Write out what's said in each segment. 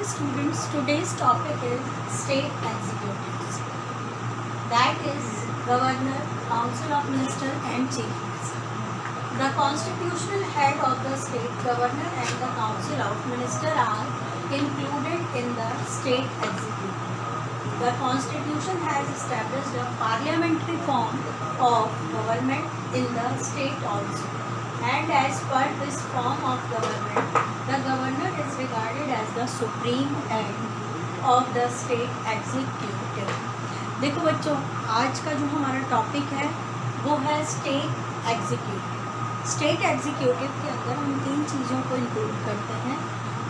Dear students, today's topic is state executives. That is Governor, Council of Ministers and Chief Minister. The constitutional head of the state, Governor and the Council of Ministers are included in the state executive. The Constitution has established a parliamentary form of government in the state also. And as per this form of government, the governor is regarded as the supreme head of the state executive. देखो बच्चों, आज का जो हमारा topic है वो है state executive. State executive के अंदर हम तीन चीज़ों को इंक्लूड करते हैं: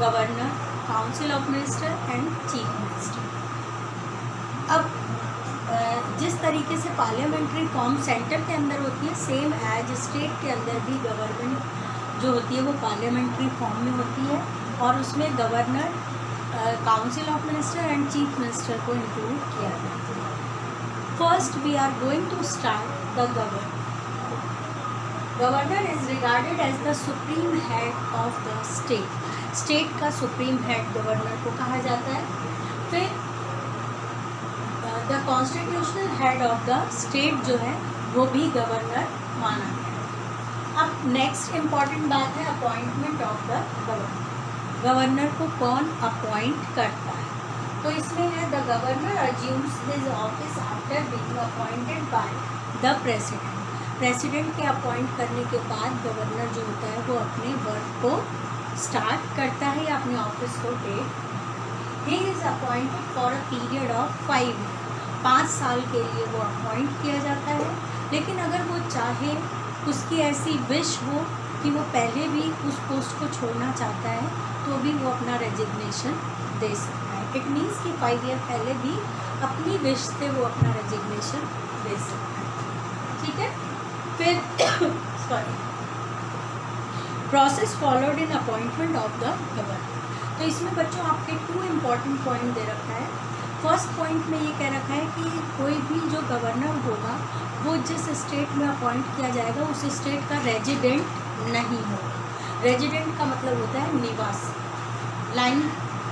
governor, council of minister and chief minister. अब जिस तरीके से पार्लियामेंट्री फॉर्म सेंटर के अंदर होती है, सेम एज स्टेट के अंदर भी गवर्नमेंट जो होती है वो पार्लियामेंट्री फॉर्म में होती है और उसमें governor, council of minister and chief minister को इंक्लूड किया जाता है। First we are going to start the governor. Governor is regarded as the supreme head of the state. State का सुप्रीम हेड गवर्नर को कहा जाता है। फिर the constitutional head of the state जो है वो भी गवर्नर माना गया है। अब नेक्स्ट इम्पॉर्टेंट बात है appointment of the governor. Governor को कौन अपॉइंट करता है? तो इसमें है the governor assumes his office after being appointed by the president. President के अपॉइंट करने के बाद गवर्नर जो होता है वो अपने वर्क को स्टार्ट करता है या अपने ऑफिस को take. He is appointed for a period of 5 year. 5 साल के लिए वो अपॉइंट किया जाता है। लेकिन अगर वो चाहे, उसकी ऐसी विश हो कि वो पहले भी उस पोस्ट को छोड़ना चाहता है, तो भी वो अपना रेजिग्नेशन दे सकता है। इट मीन्स कि 5 ईयर पहले भी अपनी विश से वो अपना रेजिग्नेशन दे सकता है। ठीक है। फिर process followed in appointment of the governor. तो इसमें बच्चों आपके 2 इम्पॉर्टेंट पॉइंट दे रखा है। फर्स्ट पॉइंट में ये कह रखा है कि कोई भी जो गवर्नर होगा वो जिस स्टेट में अपॉइंट किया जाएगा उस स्टेट का रेजिडेंट नहीं होगा। रेजिडेंट का मतलब होता है निवासी। लाइन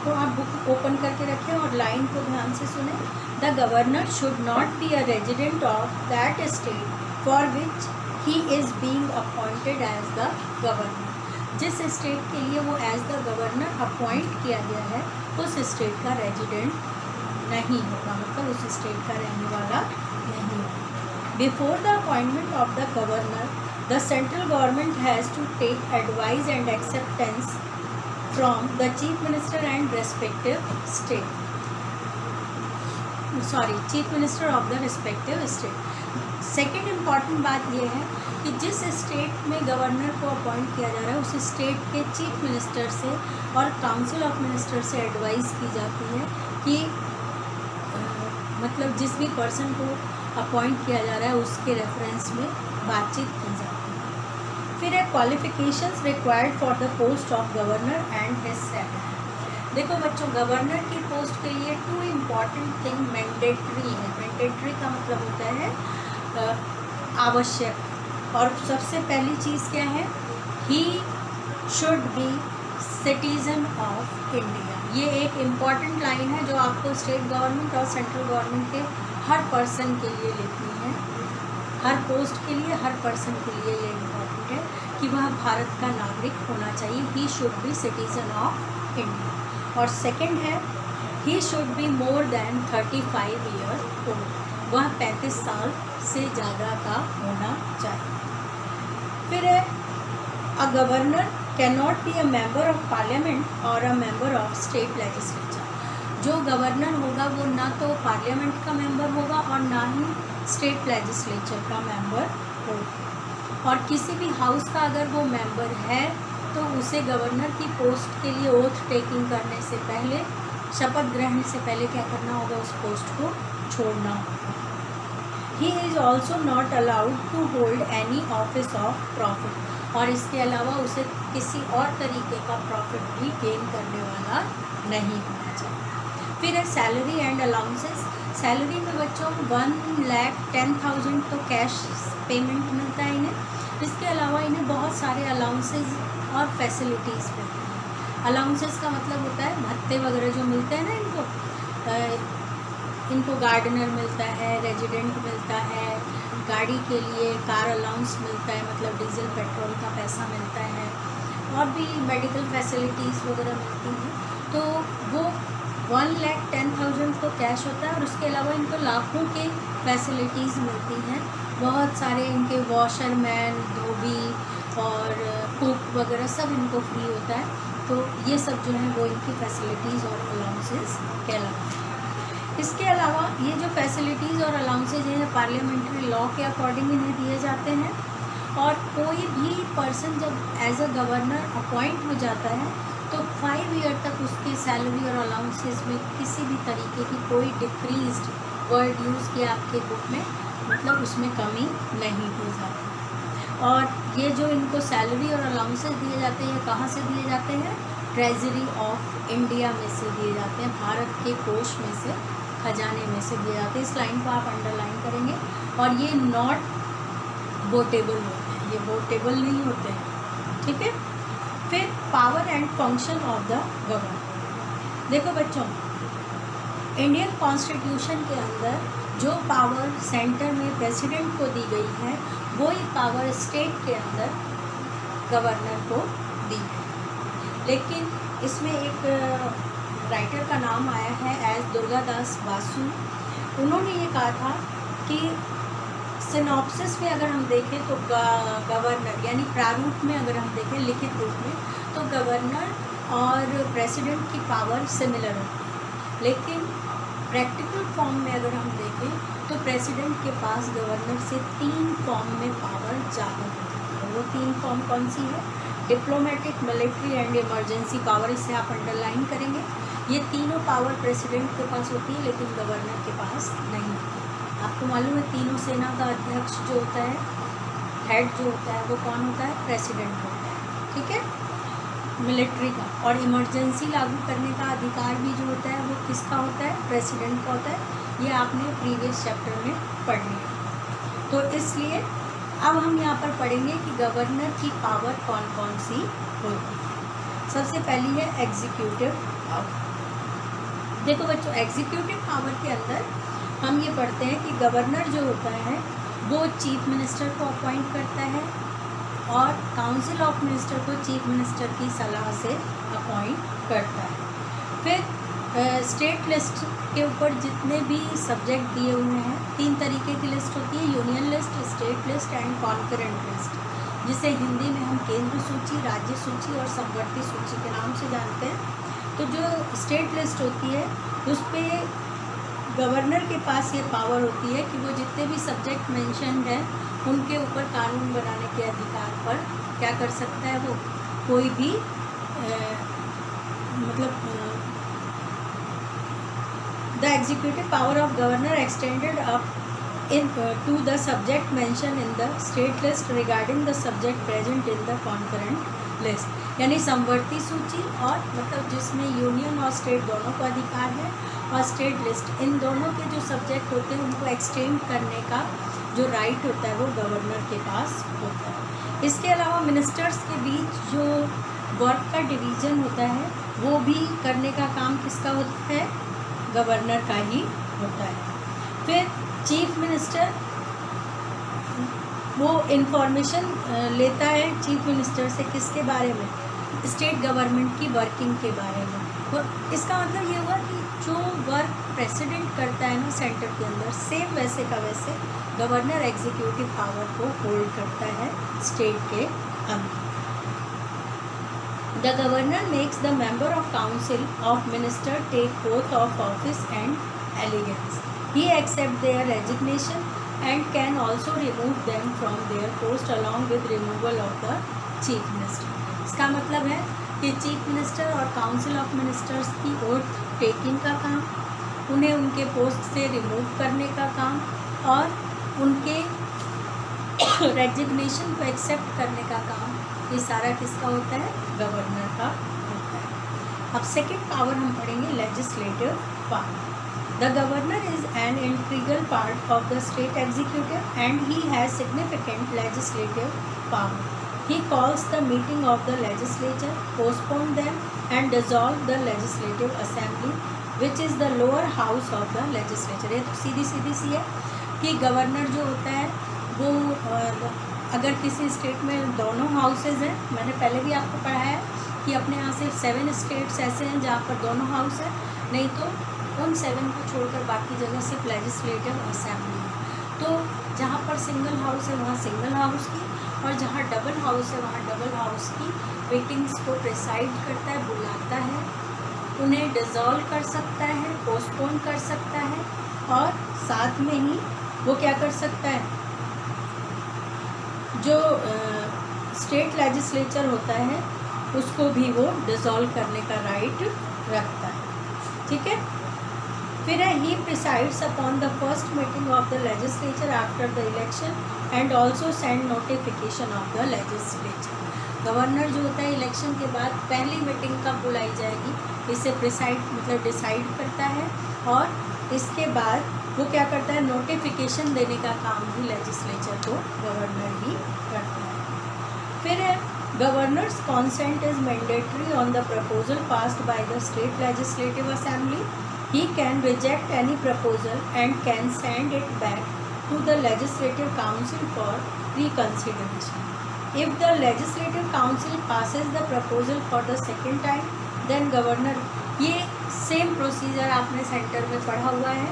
को आप बुक ओपन करके रखें और लाइन को ध्यान से सुने। The governor should not be a resident of that state for which he is being appointed as the governor. जिस स्टेट के लिए वो एज द गवर्नर अपॉइंट किया गया है उस स्टेट का रेजिडेंट नहीं होगा, मतलब उस स्टेट का रहने वाला नहीं होगा। Before the appointment of the governor, the central government has to take advice and acceptance from the chief minister and respective state, chief minister of the respective state. Second important बात यह है कि जिस स्टेट में governor को appoint किया जा रहा है उस स्टेट के चीफ मिनिस्टर से और काउंसिल ऑफ मिनिस्टर से एडवाइस की जाती है कि मतलब जिस भी पर्सन को अपॉइंट किया जा रहा है उसके रेफरेंस में बातचीत की जाती है। फिर है qualifications required for the post of governor and his secretary. देखो बच्चों, गवर्नर की पोस्ट के लिए 2 इम्पॉर्टेंट थिंग मैंडेटरी है। मैंडेटरी का मतलब होता है आवश्यक। और सबसे पहली चीज़ क्या है? He should be citizen of India. ये एक इम्पॉर्टेंट लाइन है जो आपको स्टेट गवर्नमेंट और सेंट्रल गवर्नमेंट के हर पर्सन के लिए लिखनी है। हर पोस्ट के लिए, हर पर्सन के लिए ये इम्पॉर्टेंट है कि वह भारत का नागरिक होना चाहिए। He should be citizen of India. और सेकंड है, he should be more than 35 year old. वह 35 साल से ज़्यादा का होना चाहिए। फिर है a governor cannot be a member of parliament और a member of state legislature. जो गवर्नर होगा वो ना तो पार्लियामेंट का मेंबर होगा और ना ही स्टेट लेजिस्लेचर का मेंबर होगा। और किसी भी हाउस का अगर वो मेंबर है तो उसे गवर्नर की पोस्ट के लिए ओथ टेकिंग करने से पहले, शपथ ग्रहण से पहले क्या करना होगा? उस पोस्ट को छोड़ना होगा। He is also not allowed to hold any office of profit. और इसके अलावा उसे किसी और तरीके का प्रॉफिट भी गेन करने वाला नहीं होना चाहिए। फिर है सैलरी एंड अलाउंसेस। सैलरी में बच्चों 1,10,000 तो कैश पेमेंट मिलता है इन्हें। इसके अलावा इन्हें बहुत सारे अलाउंसेस और फैसिलिटीज़ मिलती हैं। अलाउंसेस का मतलब होता है भत्ते वगैरह जो मिलते हैं ना इनको गार्डनर मिलता है, रेजिडेंट मिलता है, गाड़ी के लिए कार अलाउंस मिलता है, मतलब डीजल पेट्रोल का पैसा मिलता है, और भी मेडिकल फैसिलिटीज़ वगैरह मिलती हैं। तो वो 1,10,000 तो कैश होता है, और उसके अलावा इनको लाखों के फैसिलिटीज़ मिलती हैं। बहुत सारे इनके वॉशरमैन, धोबी और कुक वगैरह सब इनको फ्री होता है। तो ये सब जो है वो इनकी फैसिलिटीज़ और अलाउंसेस कहलाते हैं। इसके अलावा ये जो फैसिलिटीज़ और अलाउंसेज हैं पार्लियामेंट्री लॉ के अकॉर्डिंग इन्हें दिए जाते हैं। और कोई भी पर्सन जब एज अ गवर्नर अपॉइंट हो जाता है तो 5 ईयर तक उसकी सैलरी और अलाउंसेस में किसी भी तरीके की कोई डिक्रीज्ड वर्ड यूज़ किया आपके बुक में, मतलब उसमें कमी नहीं हो जाती। और ये जो इनको सैलरी और अलाउंसेस दिए जाते हैं, कहाँ से दिए जाते हैं? ट्रेजरी ऑफ इंडिया में से दिए जाते हैं, भारत के कोष में से, खजाने में से दिए जाते हैं। इस लाइन को आप अंडरलाइन करेंगे। और ये नॉट वोटेबल होते हैं, ये वोटेबल नहीं होते हैं, ठीक है। फिर power and function of the governor. देखो बच्चों, इंडियन कॉन्स्टिट्यूशन के अंदर जो पावर सेंटर में प्रेसिडेंट को दी गई है वो ही पावर स्टेट के अंदर गवर्नर को दी है। लेकिन इसमें एक राइटर का नाम आया है एज दुर्गादास बासु। उन्होंने ये कहा था कि सिनॉप्सिस में अगर हम देखें तो गवर्नर यानी प्रारूप में अगर हम देखें लिखित रूप में तो गवर्नर और प्रेसिडेंट की पावर सिमिलर होती है, लेकिन प्रैक्टिकल फॉर्म में अगर हम देखें तो प्रेसिडेंट के पास गवर्नर से 3 फॉर्म में पावर ज़्यादा होती है। वो 3 फॉर्म कौन सी है? Diplomatic, military and emergency power. इसे आप अंडरलाइन करेंगे। ये तीनों पावर प्रेसिडेंट के पास होती है लेकिन गवर्नर के पास नहीं होती। आपको मालूम है तीनों सेना का अध्यक्ष जो होता है, हेड जो होता है, वो कौन होता है? प्रेसिडेंट होता है, ठीक है, मिलिट्री का। और इमरजेंसी लागू करने का अधिकार भी जो होता है वो किसका होता है? प्रेसिडेंट का होता है। ये आपने प्रीवियस चैप्टर में पढ़ लिया। तो इसलिए अब हम यहाँ पर पढ़ेंगे कि गवर्नर की पावर कौन कौन सी होती है। सबसे पहली है एग्जीक्यूटिव पावर। देखो बच्चों, एग्जीक्यूटिव पावर के अंदर हम ये पढ़ते हैं कि गवर्नर जो होता है वो चीफ मिनिस्टर को अपॉइंट करता है और काउंसिल ऑफ मिनिस्टर को चीफ मिनिस्टर की सलाह से अपॉइंट करता है। फिर स्टेट लिस्ट के ऊपर जितने भी सब्जेक्ट दिए हुए हैं, 3 तरीके की लिस्ट होती है, union list, state list and concurrent list, जिसे हिंदी में हम केंद्र सूची, राज्य सूची और समवर्ती सूची के नाम से जानते हैं। तो जो स्टेट लिस्ट होती है उस पर गवर्नर के पास ये पावर होती है कि वो जितने भी सब्जेक्ट मेंशन्ड हैं उनके ऊपर कानून बनाने के अधिकार पर क्या कर सकता है? वो कोई भी the executive power of governor extended up into the subject mention in the state list regarding the subject present in the concurrent list, यानी समवर्ती सूची और मतलब जिसमें यूनियन और स्टेट दोनों को अधिकार है, और स्टेट लिस्ट, इन दोनों के जो सब्जेक्ट होते हैं उनको एक्सटेंड करने का जो राइट होता है वो गवर्नर के पास होता है। इसके अलावा मिनिस्टर्स के बीच जो वर्क का डिवीज़न होता है वो भी करने का काम किसका होता है? गवर्नर का ही होता है। फिर चीफ मिनिस्टर वो इन्फॉर्मेशन लेता है चीफ मिनिस्टर से किसके बारे में? स्टेट गवर्नमेंट की वर्किंग के बारे में। तो इसका मतलब ये हुआ कि जो वर्क प्रेसिडेंट करता है ना सेंटर के अंदर, सेम वैसे का वैसे गवर्नर एग्जीक्यूटिव पावर को होल्ड करता है स्टेट के अंदर। The governor makes the member of council of minister take oath of office and allegiance. He accept their resignation and can also remove them from their post along with removal of the chief minister। इसका मतलब है कि chief minister और council of ministers की oath taking का काम, उन्हें उनके पोस्ट से रिमूव करने का काम और उनके रेजिग्नेशन को एक्सेप्ट करने का काम, ये सारा किसका होता है? गवर्नर का होता है। अब सेकेंड पावर हम पढ़ेंगे legislative power. The governor is an integral part of the state executive and he has significant legislative power। He calls the meeting of the legislature, postpone them and dissolve the legislative assembly, which is the lower house of the legislature. ये तो सीधी सी है कि governor जो होता है वो अगर किसी स्टेट में दोनों हाउसेज हैं, मैंने पहले भी आपको पढ़ाया है कि अपने यहाँ सिर्फ 7 स्टेट्स ऐसे हैं जहाँ पर दोनों हाउस है, नहीं तो उन 7 को छोड़कर बाकी जगह सिर्फ लेजिस्लेटिव असेंबली है। तो जहाँ पर सिंगल हाउस है वहाँ सिंगल हाउस की, और जहाँ डबल हाउस है वहाँ डबल हाउस की मीटिंग्स को प्रिसाइड करता है, बुलाता है, उन्हें डिसॉल्व कर सकता है, पोस्टपोन कर सकता है, और साथ में ही वो क्या कर सकता है, जो स्टेट लेजिस्लेचर होता है उसको भी वो डिसॉल्व करने का राइट रखता है। ठीक है। फिर है he presides upon the first meeting of the legislature after the election and also send notification of the legislature. Governor जो होता है इलेक्शन के बाद पहली मीटिंग कब बुलाई जाएगी इसे प्रिसाइड मतलब डिसाइड करता है, और इसके बाद वो क्या करता है, नोटिफिकेशन देने का काम भी लेजिस्लेचर को गवर्नर ही करता है। फिर है governor's consent is mandatory on the proposal passed by the state legislative assembly. He can reject any proposal and can send it back to the Legislative Council for reconsideration. If the Legislative Council passes the proposal for the second time, then Governor, ये same procedure आपने centre में पढ़ा हुआ है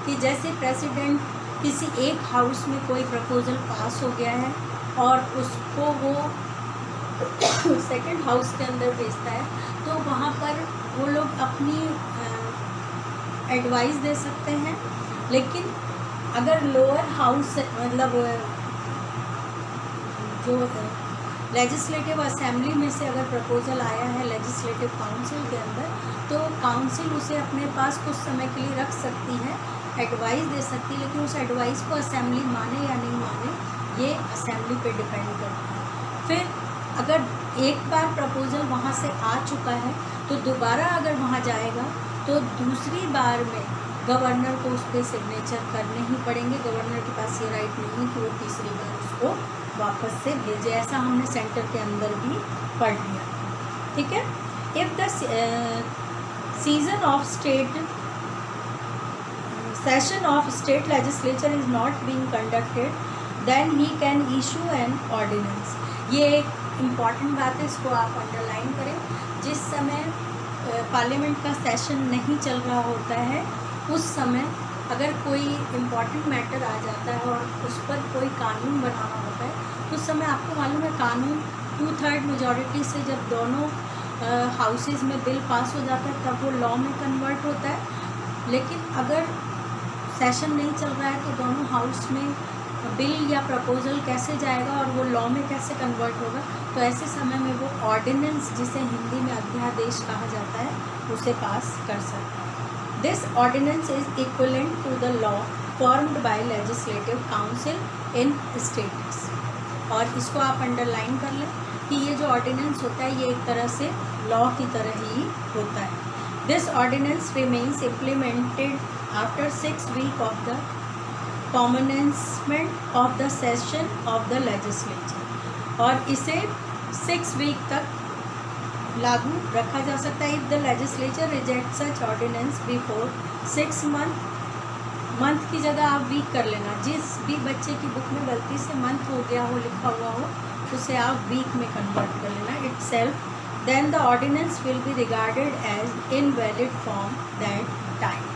कि जैसे president किसी एक हाउस में कोई प्रपोजल पास हो गया है और उसको वो सेकंड हाउस के अंदर भेजता है, तो वहाँ पर वो लोग अपनी एडवाइस दे सकते हैं। लेकिन अगर लोअर हाउस मतलब जो लेजिस्लेटिव असेंबली में से अगर प्रपोजल आया है लेजिस्लेटिव काउंसिल के अंदर, तो काउंसिल उसे अपने पास कुछ समय के लिए रख सकती है, एडवाइस दे सकती है, लेकिन उस एडवाइस को असेंबली माने या नहीं माने ये असेंबली पे डिपेंड करता है। फिर अगर एक बार प्रपोजल वहाँ से आ चुका है तो दोबारा अगर वहाँ जाएगा तो दूसरी बार में गवर्नर को उस पर सिग्नेचर करने ही पड़ेंगे। गवर्नर के पास ये राइट नहीं है कि वो तीसरी बार उसको वापस से भेजे, ऐसा हमने सेंटर के अंदर भी पढ़ लिया। ठीक है। If the season of session of state legislature is not being conducted, then he can issue an ordinance. ये एक इम्पॉर्टेंट बात है, इसको आप अंडरलाइन करें। जिस समय पार्लियामेंट का सेशन नहीं चल रहा होता है उस समय अगर कोई इम्पॉर्टेंट मैटर आ जाता है और उस पर कोई कानून बनाना होता है, तो उस समय आपको मालूम है कानून 2/3 मेजॉरिटी से जब दोनों हाउसेस में बिल पास हो जाता है तब वो लॉ में कन्वर्ट होता है। लेकिन अगर सेशन नहीं चल रहा है तो दोनों हाउस में बिल या प्रपोजल कैसे जाएगा और वो लॉ में कैसे कन्वर्ट होगा, तो ऐसे समय में वो ऑर्डिनेंस, जिसे हिंदी में अध्यादेश कहा जाता है, उसे पास कर सकता है। This ordinance is equivalent to the law formed by legislative council in states. और इसको आप अंडरलाइन कर लें कि ये जो ऑर्डिनेंस होता है ये एक तरह से लॉ की तरह ही होता है। This ordinance remains implemented after 6 week of the commencement of the session of the legislature, और इसे 6 वीक तक लागू रखा जा सकता है। If the legislature reject such ordinance before 6 month की जगह आप वीक कर लेना। जिस भी बच्चे की बुक में गलती से मंथ हो गया हो, लिखा हुआ हो, उसे आप वीक में कन्वर्ट कर लेना itself, then the ordinance will be regarded as invalid from that time।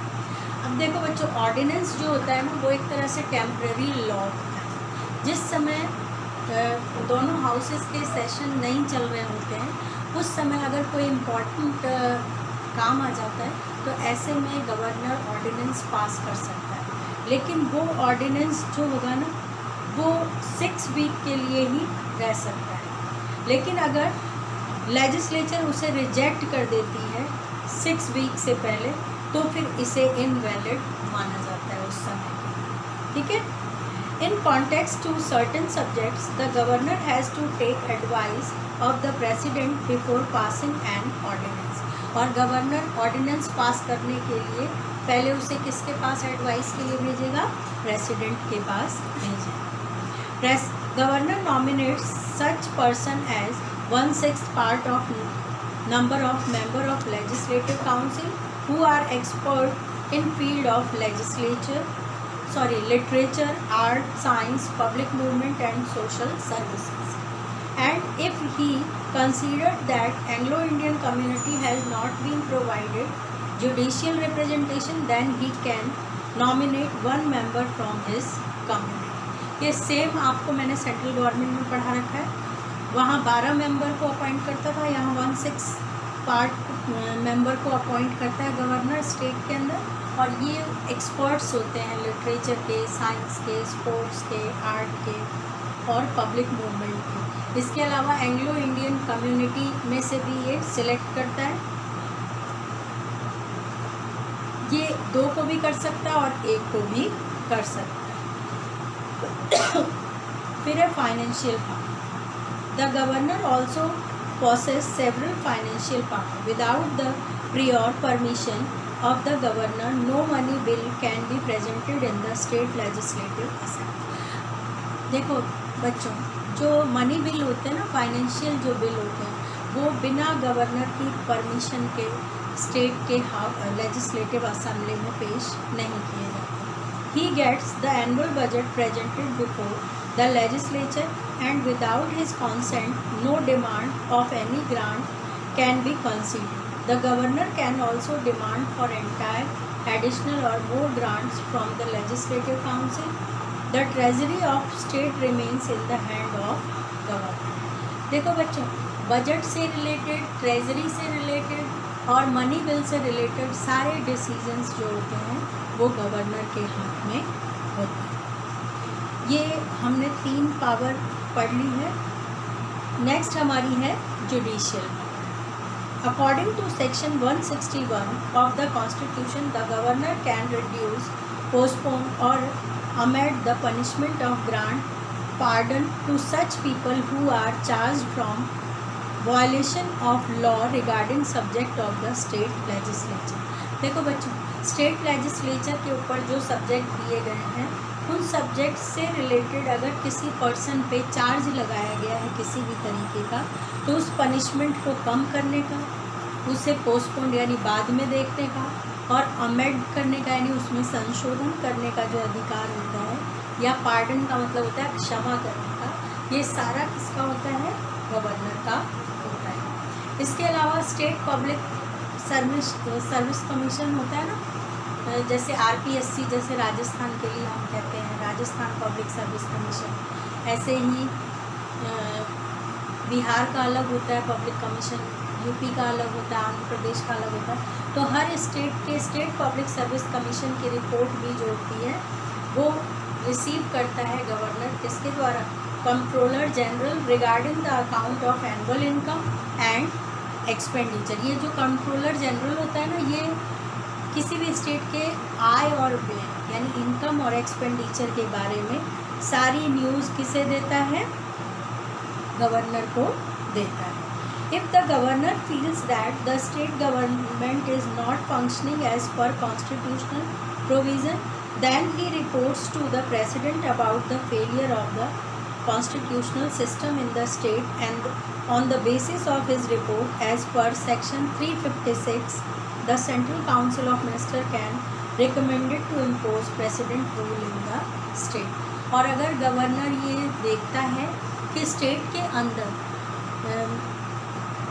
अब देखो बच्चों, ऑर्डिनेंस जो होता है ना वो एक तरह से टेम्प्रेरी लॉ होता है। जिस समय दोनों हाउसेस के सेशन नहीं चल रहे होते हैं उस समय अगर कोई इम्पोर्टेंट काम आ जाता है तो ऐसे में गवर्नर ऑर्डिनेंस पास कर सकता है। लेकिन वो ऑर्डिनेंस जो होगा ना वो 6 वीक के लिए ही रह सकता है। लेकिन अगर लेजिस्लेचर उसे रिजेक्ट कर देती है 6 वीक से पहले तो फिर इसे इनवैलिड माना जाता है उस समय के लिए। ठीक है। In context to certain subjects the governor has to take advice of the president before passing an ordinance. और गवर्नर ऑर्डिनेंस पास करने के लिए पहले उसे किसके पास एडवाइस के लिए भेजेगा? प्रेसिडेंट के पास भेजेगा। Governor nominates such person as 1/6 part of number of member of legislative council who are expert in field of literature, art, science, public movement and social services. And if he considered that Anglo-Indian community has not been provided judicial representation, then he can nominate one member from his community. ये same आपको मैंने central government में पढ़ा रखा है, वहाँ 12 member को appoint करता था, यहाँ 1/6 पार्ट मेंबर को अपॉइंट करता है गवर्नर स्टेट के अंदर। और ये एक्सपर्ट्स होते हैं लिटरेचर के, साइंस के, स्पोर्ट्स के, आर्ट के और पब्लिक मूवमेंट के। इसके अलावा एंग्लो इंडियन कम्युनिटी में से भी ये सिलेक्ट करता है। ये 2 को भी कर सकता है और 1 को भी कर सकता है। फिर है financial power. The governor also possess several financial power. Without the prior permission of the governor, no money bill can be presented in the state legislative assembly. देखो बच्चों, जो मनी बिल होते हैं ना, फाइनेंशियल जो बिल होते हैं, वो बिना गवर्नर की परमिशन के स्टेट के लेजिस्लेटिव असेंबली में पेश नहीं किए जाते। He gets the annual budget presented before the legislature, and without his consent, no demand of any grant can be considered. The governor can also demand for entire, additional or more grants from the legislative council. The treasury of state remains in the hand of governor. देखो बच्चों, budget से related, treasury से related और money bill से related सारे decisions जो होते हैं वो गवर्नर के हाथ में होते हैं। ये हमने 3 पावर पढ़ ली है। नेक्स्ट हमारी है judicial. According to section 161 of the constitution, the governor can reduce, postpone और amend the punishment of grant pardon to such people who are charged from violation of law regarding subject of the state legislature. देखो बच्चों, state legislature के ऊपर जो subject दिए गए हैं, उन सब्जेक्ट से रिलेटेड अगर किसी पर्सन पे चार्ज लगाया गया है किसी भी तरीके का, तो उस पनिशमेंट को कम करने का, उसे पोस्टपोन यानी बाद में देखने का, और अमेंड करने का यानी उसमें संशोधन करने का जो अधिकार होता है, या पार्डन का मतलब होता है क्षमा करने का, ये सारा किसका होता है? गवर्नर का होता है। इसके अलावा स्टेट पब्लिक सर्विस कमीशन होता है ना, जैसे RPSC, जैसे राजस्थान के लिए हम कहते हैं राजस्थान पब्लिक सर्विस कमीशन, ऐसे ही बिहार का अलग होता है पब्लिक कमीशन, यूपी का अलग होता है, आंध्र प्रदेश का अलग होता है। तो हर स्टेट के स्टेट पब्लिक सर्विस कमीशन की रिपोर्ट भी जो होती है वो रिसीव करता है गवर्नर, किसके द्वारा? Controller general regarding the account of annual income and expenditure. ये जो कंट्रोलर जनरल होता है ना, ये किसी भी स्टेट के आय और व्यय यानी इनकम और एक्सपेंडिचर के बारे में सारी न्यूज़ किसे देता है? गवर्नर को देता है। If the governor feels that the state government is not functioning as per constitutional provision, then he reports to the president about the failure of the constitutional system in the state, and on the basis of his report, as per section 356, the Central Council of Ministers can recommend it to impose precedent rule in the state. और अगर governor ये देखता है कि state के अंदर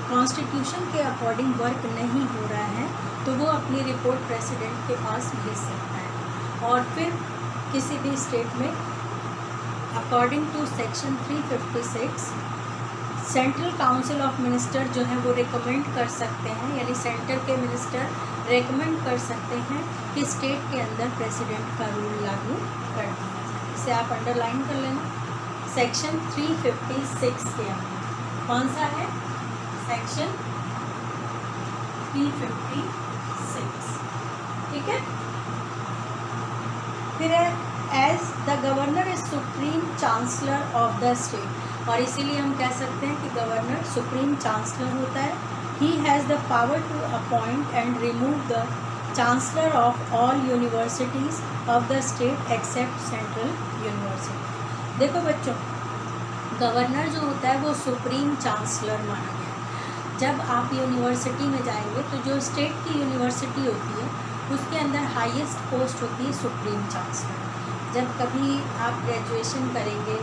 constitution के according work नहीं हो रहा है, तो वो अपनी रिपोर्ट प्रेसिडेंट के पास भेज सकता है। और फिर किसी भी स्टेट में according to section 356 central council of minister जो है वो रिकमेंड कर सकते हैं, यानी सेंटर के मिनिस्टर रिकमेंड कर सकते हैं कि स्टेट के अंदर प्रेसिडेंट का रूल लागू कर दिया जाए। इसे आप अंडरलाइन कर लेना। सेक्शन 356 के अंदर कौन सा है? सेक्शन 356, ठीक है। फिर है as the governor is supreme chancellor of the state, और इसीलिए हम कह सकते हैं कि गवर्नर सुप्रीम चांसलर होता है। He has the power to appoint and remove the chancellor of all universities of the state except central university. देखो बच्चों, गवर्नर जो होता है वो सुप्रीम चांसलर माना गया है। जब आप यूनिवर्सिटी में जाएंगे तो जो स्टेट की यूनिवर्सिटी होती है उसके अंदर हाईएस्ट पोस्ट होती है सुप्रीम चांसलर। जब कभी आप ग्रेजुएशन करेंगे,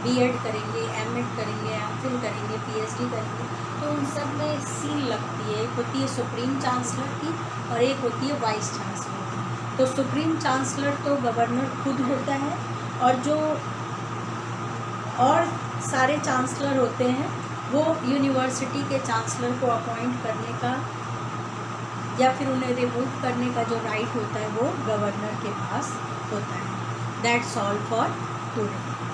बीएड करेंगे, एमएड करेंगे, एमफिल करेंगे, पीएचडी करेंगे, तो उन सब में सील लगती है। एक होती है सुप्रीम चांसलर की और एक होती है वाइस चांसलर की। तो सुप्रीम चांसलर तो गवर्नर खुद होता है, और जो और सारे चांसलर होते हैं वो यूनिवर्सिटी के चांसलर को अपॉइंट करने का या फिर उन्हें रिमूव करने का जो राइट होता है वो गवर्नर के पास होता है। That's all for today.